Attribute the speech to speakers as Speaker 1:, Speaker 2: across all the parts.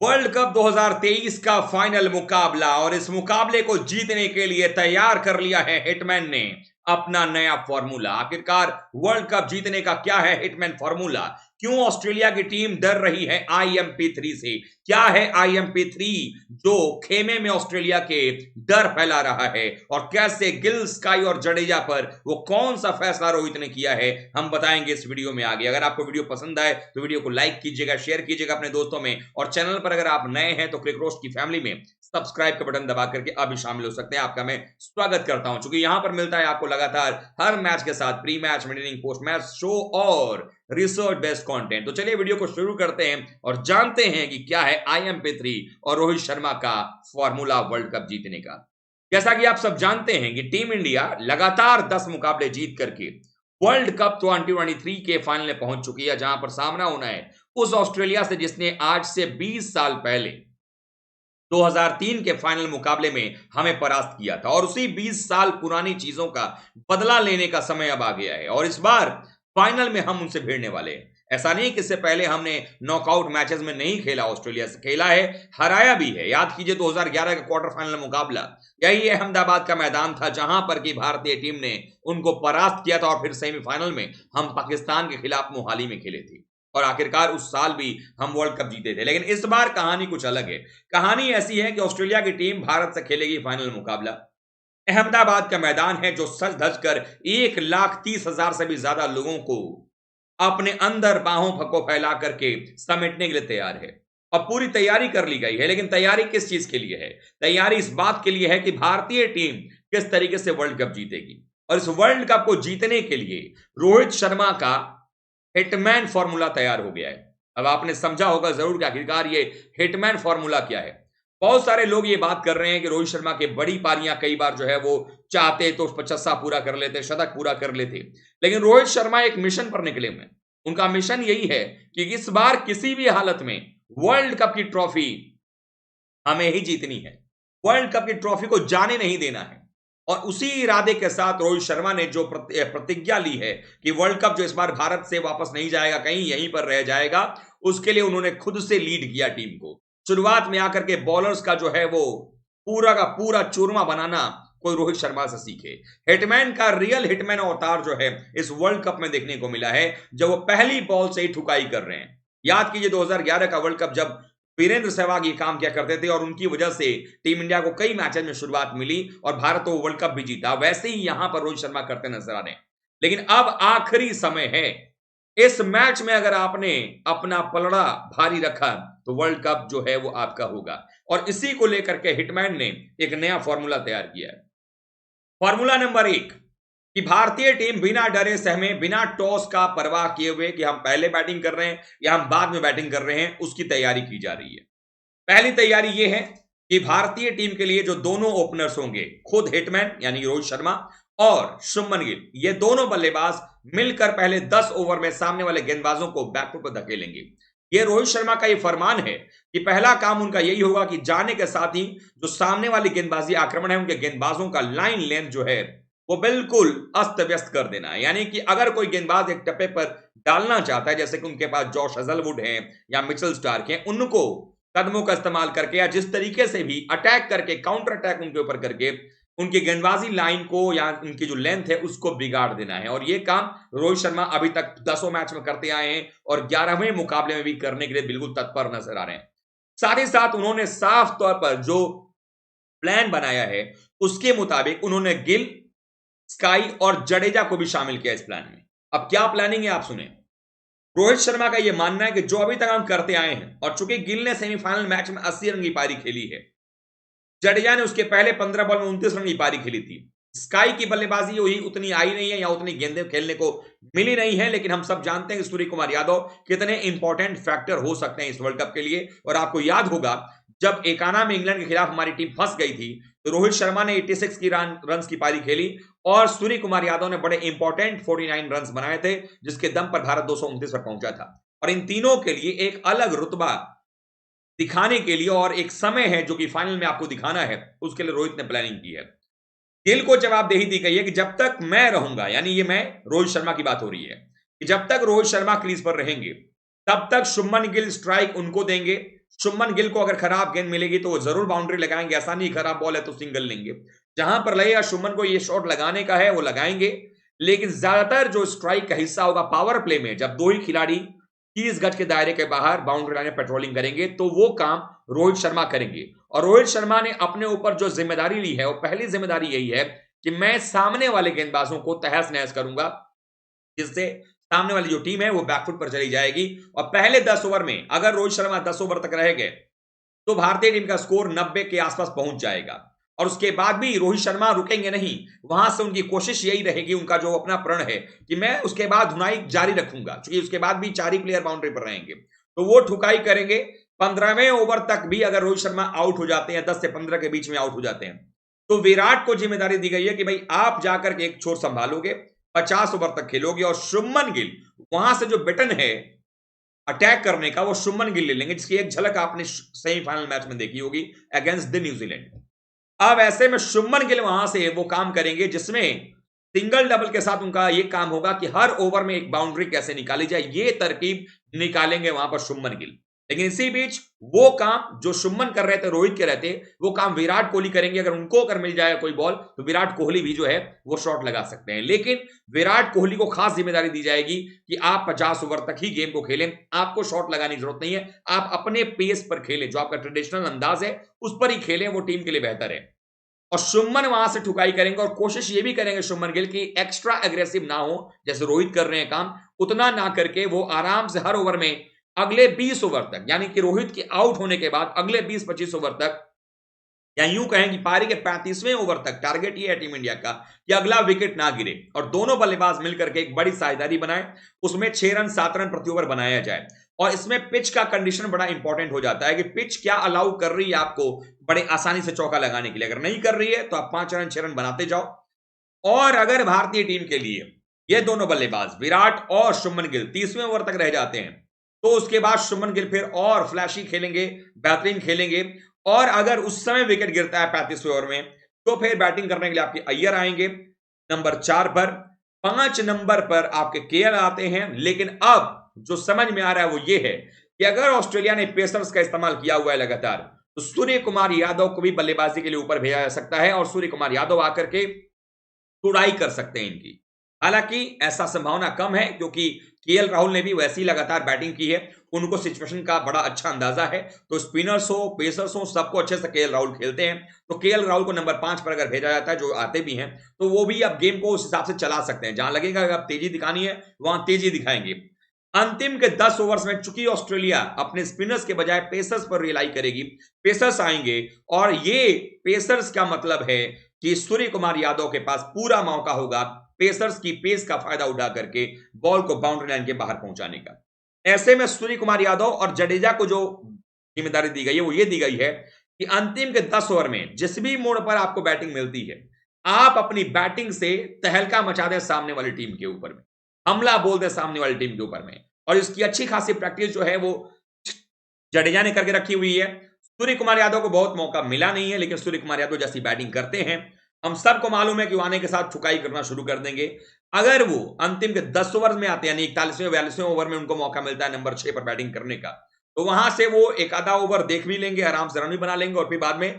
Speaker 1: World cup 2023 का final मुकाबला और इस मुकाबले को जीतने के लिए तैयार कर लिया है हिटमैन ने अपना नया फॉर्मूला। आखिरकार वर्ल्ड कप जीतने का क्या है हिटमैन फॉर्मूला? क्यों ऑस्ट्रेलिया की टीम डर रही है IMP3 से? क्या है IMP3 जो खेमे में ऑस्ट्रेलिया के डर फैला रहा है? और कैसे गिल, स्काई और जडेजा पर वो कौन सा फैसला रोहित ने किया है, हम बताएंगे इस वीडियो में आगे। अगर आपको वीडियो पसंद आए तो वीडियो को लाइक कीजिएगा, शेयर कीजिएगा अपने दोस्तों में, और चैनल पर अगर आप नए हैं तो क्रिक रोस्ट की फैमिली में सब्सक्राइब का बटन दबा करके अभी शामिल हो सकते हैं। आपका मैं स्वागत करता हूं, क्योंकि यहां पर मिलता है आपको लगातार हर मैच के साथ pre match, mid inning, post match show और रिसर्च बेस्ड कंटेंट। तो चलिए वीडियो को शुरू करते हैं और जानते हैं कि क्या है IMP3 और रोहित शर्मा का फॉर्मूला वर्ल्ड कप जीतने का। जैसा कि आप सब जानते हैं कि टीम इंडिया लगातार 10 मुकाबले जीत करके वर्ल्ड कप 2023 के फाइनल में पहुंच चुकी है, जहां पर सामना होना है उस ऑस्ट्रेलिया से जिसने आज से 20 साल पहले 2003 के फाइनल मुकाबले में हमें परास्त किया था। और उसी 20 साल पुरानी चीजों का बदला लेने का समय अब आ गया है और इस बार फाइनल में हम उनसे भिड़ने वाले हैं। ऐसा नहीं कि इससे पहले हमने नॉकआउट मैचेस में नहीं खेला, ऑस्ट्रेलिया से खेला है, हराया भी है। याद कीजिए 2011 का क्वार्टर फाइनल मुकाबला, यही अहमदाबाद का मैदान था जहां पर की भारतीय टीम ने उनको परास्त किया था और फिर सेमीफाइनल में हम पाकिस्तान के खिलाफ मोहाली में खेले थे और आखिरकार उस साल भी हम वर्ल्ड कप जीते थे। लेकिन इस बार कहानी कुछ अलग है। कहानी ऐसी है कि ऑस्ट्रेलिया की टीम भारत से खेलेगी फाइनल मुकाबला। अहमदाबाद का मैदान है जो सज धज कर 1,30,000 से भी ज्यादा लोगों को अपने अंदर बाहों को फैला करके समेटने के लिए तैयार है। और पूरी तैयारी कर ली गई है, लेकिन तैयारी किस चीज के लिए है? तैयारी इस बात के लिए है कि भारतीय टीम किस तरीके से वर्ल्ड कप जीतेगी। और इस वर्ल्ड कप को जीतने के लिए रोहित शर्मा का हिटमैन फॉर्मूला तैयार हो गया है। अब आपने समझा होगा जरूर कि आखिरकार ये हिटमैन फॉर्मूला क्या है। बहुत सारे लोग ये बात कर रहे हैं कि रोहित शर्मा के बड़ी पारियां कई बार जो है वो चाहते तो 50 पूरा कर लेते, शतक पूरा कर लेते, लेकिन रोहित शर्मा एक मिशन पर निकले हुए। उनका मिशन यही है कि इस बार किसी भी हालत में वर्ल्ड कप की ट्रॉफी हमें ही जीतनी है, वर्ल्ड कप की ट्रॉफी को जाने नहीं देना है। और उसी इरादे के साथ रोहित शर्मा ने जो प्रतिज्ञा ली है कि वर्ल्ड कप जो इस बार भारत से वापस नहीं जाएगा, कहीं यहीं पर रह जाएगा, उसके लिए उन्होंने खुद से लीड किया टीम को। शुरुआत में आकर के बॉलर्स का जो है वो पूरा का पूरा चूरमा बनाना कोई रोहित शर्मा से सीखे। हिटमैन का रियल हिटमैन अवतार जो है इस वर्ल्ड कप में देखने को मिला है, जब वो पहली बॉल से ही ठुकाई कर रहे हैं। याद कीजिए 2011 का वर्ल्ड कप, जब वीरेंद्र सहवाग ये काम किया करते थे और उनकी वजह से टीम इंडिया को कई मैचेस में शुरुआत मिली और भारत तो वर्ल्ड कप भी जीता। वैसे ही यहां पर रोहित शर्मा करते नजर आ रहे हैं। लेकिन अब आखिरी समय है, इस मैच में अगर आपने अपना पलड़ा भारी रखा तो वर्ल्ड कप जो है वो आपका होगा। और इसी को लेकर के हिटमैन ने एक नया फॉर्मूला तैयार किया है। फॉर्मूला नंबर 1 कि भारतीय टीम बिना डरे सहमे, बिना टॉस का परवाह किए हुए कि हम पहले बैटिंग कर रहे हैं या हम बाद में बैटिंग कर रहे हैं, उसकी तैयारी की जा रही है। पहली तैयारी यह है कि भारतीय टीम के लिए जो दोनों ओपनर्स होंगे, खुद हिटमैन यानी रोहित शर्मा और शुभमन गिल, ये दोनों बल्लेबाज मिलकर पहले 10 ओवर में सामने वाले गेंदबाजों को बैकफुट पर धकेलेंगे। ये रोहित शर्मा का ये फरमान है कि पहला काम उनका यही होगा कि जाने के साथ ही जो सामने वाली गेंदबाजी आक्रमण है, उनके गेंदबाजों का लाइन लेंथ जो है वो बिल्कुल अस्त व्यस्त कर देना है। यानी कि अगर कोई गेंदबाज एक टप्पे पर डालना चाहता है, जैसे कि उनके पास जॉश हेजलवुड है या मिचेल स्टार्क है, उनको कदमों का इस्तेमाल करके या जिस तरीके से भी अटैक करके, काउंटर अटैक उनके ऊपर करके उनकी गेंदबाजी लाइन को या उनकी जो लेंथ है उसको बिगाड़ देना है। और ये काम रोहित शर्मा अभी तक 10 मैच में करते आए हैं और 11वें मुकाबले में भी करने के लिए बिल्कुल तत्पर नजर आ रहे हैं। साथ ही साथ उन्होंने साफ तौर पर जो प्लान बनाया है उसके मुताबिक उन्होंने गिल, स्काई और जडेजा को भी शामिल किया इस प्लान में। अब क्या प्लानिंग है आप सुने। रोहित शर्मा का यह मानना है कि जो अभी तक हम करते आए हैं, और चूंकि गिल ने सेमीफाइनल मैच में 80 रन की पारी खेली है, जडेजा ने उसके पहले 15 बॉल में 29 रन की पारी खेली थी, स्काई की बल्लेबाजी हुई उतनी आई नहीं है या उतनी गेंदें खेलने को मिली नहीं है, लेकिन हम सब जानते हैं कि सूर्य कुमार यादव कितने इंपॉर्टेंट फैक्टर हो सकते हैं इस वर्ल्ड कप के लिए। और आपको याद होगा जब एकाना में इंग्लैंड के खिलाफ हमारी टीम फंस गई थी तो रोहित शर्मा ने 86 की रन की पारी खेली और सूर्य कुमार यादव ने बड़े इंपॉर्टेंट 49 रन बनाए थे, जिसके दम पर भारत 229 पर पहुंचा था। और इन तीनों के लिए एक अलग रुतबा दिखाने के लिए और एक समय है जो कि फाइनल में आपको दिखाना है, उसके लिए रोहित ने प्लानिंग की है। गिल को जवाबदेही दी गई है कि जब तक मैं रहूंगा, यानी ये मैं रोहित शर्मा की बात हो रही है, कि जब तक रोहित शर्मा क्रीज पर रहेंगे तब तक शुभमन गिल स्ट्राइक उनको देंगे शुभमन गिल को अगर खराब गेंद मिलेगी तो वो जरूर बाउंड्री लगाएंगे, ऐसा नहीं खराब बॉल है तो सिंगल लेंगे। जहां पर लगेगा शुभमन को ये शॉट लगाने का है वो लगाएंगे, लेकिन ज्यादातर जो स्ट्राइक का हिस्सा होगा पावर प्ले में, जब दो ही खिलाड़ी 30 गज के दायरे के बाहर बाउंड्री लाइन पेट्रोलिंग करेंगे तो वो काम रोहित शर्मा करेंगे। और रोहित शर्मा ने अपने ऊपर जो जिम्मेदारी ली है वो पहली जिम्मेदारी यही है कि मैं सामने वाले गेंदबाजों को तहस नहस करूंगा, जिससे सामने वाली जो टीम है वो बैकफुट पर चली जाएगी। और पहले 10 ओवर में अगर रोहित शर्मा 10 ओवर तक रह गए तो भारतीय टीम का स्कोर 90 के आसपास पहुंच जाएगा। और उसके बाद भी रोहित शर्मा रुकेंगे नहीं, वहां से उनकी कोशिश यही रहेगी, उनका जो अपना प्रण है कि मैं उसके बाद धुनाई जारी रखूंगा, क्योंकि उसके बाद भी 4 ही प्लेयर बाउंड्री पर रहेंगे तो वो ठुकाई करेंगे। 15वें ओवर तक भी अगर रोहित शर्मा आउट हो जाते हैं, 10 से 15 के बीच में आउट हो जाते हैं, तो विराट को जिम्मेदारी दी गई है कि भाई आप जाकर के एक छोर संभालोगे, 50 ओवर तक खेलोगे और शुभमन गिल वहां से जो बैटन है अटैक करने का वो शुभमन गिल ले लेंगे, जिसकी एक झलक आपने सेमीफाइनल मैच में देखी होगी अगेंस्ट द न्यूजीलैंड। अब ऐसे में शुभमन गिल वहां से वो काम करेंगे जिसमें सिंगल डबल के साथ उनका ये काम होगा कि हर ओवर में एक बाउंड्री कैसे निकाली जाए, ये तरकीब निकालेंगे वहां पर शुभमन गिल। लेकिन इसी बीच वो काम जो शुभमन कर रहे थे, रोहित के रहते, वो काम विराट कोहली करेंगे। अगर उनको अगर मिल जाएगा कोई बॉल तो विराट कोहली भी जो है वो शॉट लगा सकते हैं, लेकिन विराट कोहली को खास जिम्मेदारी दी जाएगी कि आप 50 ओवर तक ही गेम को खेलें, आपको शॉट लगाने की जरूरत नहीं है, आप अपने पेस पर खेलें, जो आपका ट्रेडिशनल अंदाज है उस पर ही खेलें, वो टीम के लिए बेहतर है। और शुभमन वहां से ठुकाई करेंगे और कोशिश ये भी करेंगे शुभमन गिल की एक्स्ट्रा एग्रेसिव ना हो, जैसे रोहित कर रहे हैं काम, उतना ना करके वो आराम से हर ओवर में अगले 20 ओवर तक, यानी कि रोहित के आउट होने के बाद अगले 20-25 ओवर तक, या यूं कहें कि पारी के 35वें ओवर तक टारगेट ये है टीम इंडिया का कि अगला विकेट ना गिरे और दोनों बल्लेबाज मिलकर के एक बड़ी साझेदारी बनाए, उसमें 6 रन 7 रन प्रति ओवर बनाया जाए। और इसमें पिच का कंडीशन बड़ा इंपॉर्टेंट हो जाता है कि पिच क्या अलाउ कर रही है आपको बड़े आसानी से चौका लगाने के लिए। अगर नहीं कर रही है तो आप 5 रन 6 रन बनाते जाओ। और अगर भारतीय टीम के लिए ये दोनों बल्लेबाज विराट और शुभमन गिल 30वें ओवर तक रह जाते हैं तो उसके बाद शुभमन गिल फिर और फ्लैशी खेलेंगे, बेहतरीन खेलेंगे। और अगर उस समय विकेट गिरता है 35वें ओवर में तो फिर बैटिंग करने के लिए आपके अय्यर आएंगे नंबर 4 पर, 5 नंबर पर आपके केएल आते हैं। लेकिन अब जो समझ में आ रहा है वो ये है कि अगर ऑस्ट्रेलिया ने पेसर्स का इस्तेमाल किया हुआ है लगातार, तो सूर्य कुमार यादव को भी बल्लेबाजी के लिए ऊपर भेजा जा सकता है और सूर्य कुमार यादव आकर के तुड़ाई कर सकते हैं इनकी। हालांकि ऐसा संभावना कम है क्योंकि केएल राहुल ने भी वैसी लगातार बैटिंग की है, उनको सिचुएशन का बड़ा अच्छा अंदाजा है, तो स्पिनर्स हो पेसर्स हो सबको अच्छे से केएल राहुल खेलते हैं। तो केएल राहुल को नंबर 5 पर अगर भेजा जाता है, जो आते भी हैं, तो वो भी अब गेम को उस हिसाब से चला सकते हैं, जहां लगेगा अब तेजी दिखानी है वहां तेजी दिखाएंगे। अंतिम के 10 ओवर्स में चूंकि ऑस्ट्रेलिया अपने स्पिनर्स के बजाय पेसर्स पर रिलाई करेगी, पेसर्स आएंगे और ये पेसर्स का मतलब है कि सूर्य कुमार यादव के पास पूरा मौका होगा पेसर्स की पेस का फायदा उठा करके बॉल को बाउंड्री लाइन के बाहर पहुंचाने का। ऐसे में सूर्य कुमार यादव और जडेजा को जो जिम्मेदारी दी गई है वो ये दी गई है कि अंतिम के 10 ओवर में जिस भी मोड़ पर आपको बैटिंग मिलती है, आप अपनी बैटिंग से तहलका मचा दें सामने वाली टीम के ऊपर में, हमला बोल दें सामने वाली टीम के ऊपर में। और इसकी अच्छी खासी प्रैक्टिस जो है वो जडेजा ने करके रखी हुई है। सूर्य कुमार यादव को बहुत मौका मिला नहीं है, लेकिन सूर्य कुमार यादव जैसी बैटिंग करते हैं, हम सबको मालूम है कि वो आने के साथ ठुकाई करना शुरू कर देंगे। अगर वो अंतिम के 10 ओवर में आते हैं, यानी 41वें 42वें ओवर में उनको मौका मिलता है नंबर 6 पर बैटिंग करने का, तो वहां से वो एक आधा ओवर देख भी लेंगे, आराम से रन भी बना लेंगे और फिर बाद में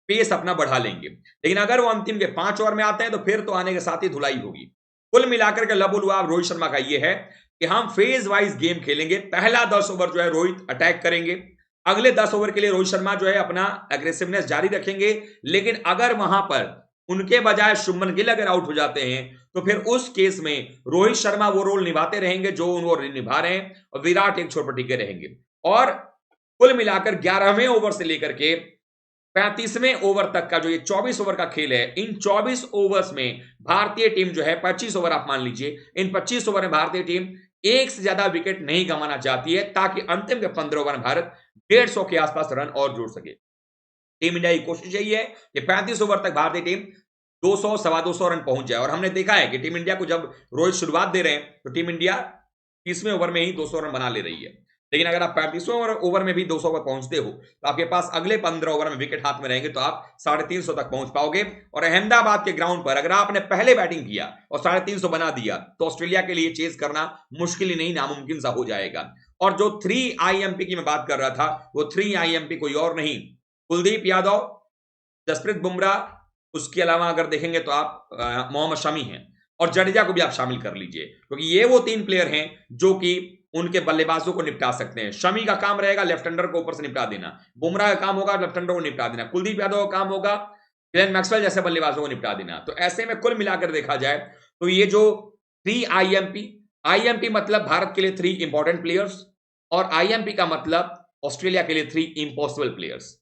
Speaker 1: पेस अपना बढ़ा लेंगे। लेकिन अगर वो अंतिम के 5 ओवर में आते हैं तो फिर तो आने के साथ ही धुलाई होगी। कुल मिलाकर के लबुलुआब रोहित शर्मा का ये है कि हम फेज वाइज गेम खेलेंगे। पहला 10 ओवर जो है रोहित अटैक करेंगे, अगले 10 ओवर के लिए रोहित शर्मा जो है अपना एग्रेसिवनेस जारी रखेंगे। लेकिन अगर वहां पर उनके बजाय शुभमन गिल अगर आउट हो जाते हैं तो फिर उस केस में रोहित शर्मा वो रोल निभाते रहेंगे जो वो निभा रहे हैं और विराट एक छोर पर टिके रहेंगे। और कुल मिलाकर 11वें ओवर से लेकर के 35वें ओवर तक का जो ये 24 ओवर का खेल है, इन 24 ओवर्स में भारतीय टीम जो है 25 ओवर आप मान लीजिए, इन 25 ओवर में भारतीय टीम एक से ज्यादा विकेट नहीं गंवाना चाहती है ताकि अंतिम के 15 ओवर में भारत 150 के आसपास रन और जोड़ सके। टीम इंडिया की कोशिश यही है कि 35 ओवर तक भारतीय टीम 200 सवा 200 रन पहुंच जाए। और हमने देखा है कि टीम इंडिया को जब रोहित शुरुआत दे रहे हैं तो टीम इंडिया 30वें ओवर में ही 200 रन बना ले रही है। लेकिन अगर आप 35वें ओवर में भी 200 पर पहुंचते हो तो आपके पास अगले 15 ओवर में विकेट हाथ में रहेंगे तो आप 350 तक पहुंच पाओगे। और अहमदाबाद के ग्राउंड पर अगर आपने पहले बैटिंग किया और 350 बना दिया तो ऑस्ट्रेलिया के लिए चेज करना मुश्किल ही नहीं नामुमकिन सा हो जाएगा। और जो 3 आईएमपी की मैं बात कर रहा था, वो 3 आईएमपी कोई और नहीं, कुलदीप यादव, जसप्रीत बुमराह, उसके अलावा अगर देखेंगे तो आप मोहम्मद शमी हैं, और जडेजा को भी आप शामिल कर लीजिए, क्योंकि ये वो 3 प्लेयर हैं जो कि उनके बल्लेबाजों को निपटा सकते हैं। शमी का काम रहेगा लेफ्ट हैंडर को ऊपर से निपटा देना, बुमराह का काम होगा लेफ्ट हैंडर को निपटा देना, कुलदीप यादव का काम होगा ग्लेन मैक्सवेल जैसे बल्लेबाजों को निपटा देना। तो ऐसे में कुल मिलाकर देखा जाए तो ये जो 3 आईएमपी, आईएमपी मतलब भारत के लिए 3 इंपॉर्टेंट प्लेयर्स, और आईएमपी का मतलब ऑस्ट्रेलिया के लिए 3 इंपॉसिबल प्लेयर्स,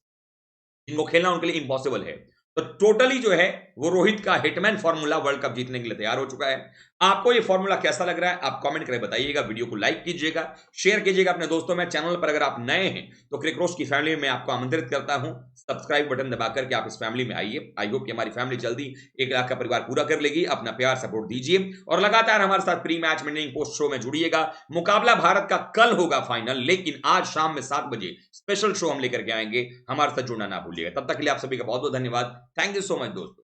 Speaker 1: जिनको खेलना उनके लिए इंपॉसिबल है। तो टोटली जो है वो रोहित का हिटमैन फॉर्मूला वर्ल्ड कप जीतने के लिए तैयार हो चुका है। आपको ये फॉर्मूला कैसा लग रहा है आप कमेंट करके बताइएगा, वीडियो को लाइक कीजिएगा, शेयर कीजिएगा अपने दोस्तों में। चैनल पर अगर आप नए हैं तो क्रिकरोस की फैमिली में आपको आमंत्रित करता हूं, सब्सक्राइब बटन दबाकर के आप इस फैमिली में आइए। आई होप कि हमारी फैमिली जल्दी 1 लाख का परिवार पूरा कर लेगी। अपना प्यार सपोर्ट दीजिए और लगातार हमारे साथ pre match winning post show में जुड़िएगा। मुकाबला भारत का कल होगा फाइनल, लेकिन आज शाम में 7 बजे स्पेशल शो हम लेकर के आएंगे। हमारे साथ जुड़ना ना भूलिएगा। तब तक के लिए आप सभी का बहुत बहुत धन्यवाद। थैंक यू सो मच दोस्तों।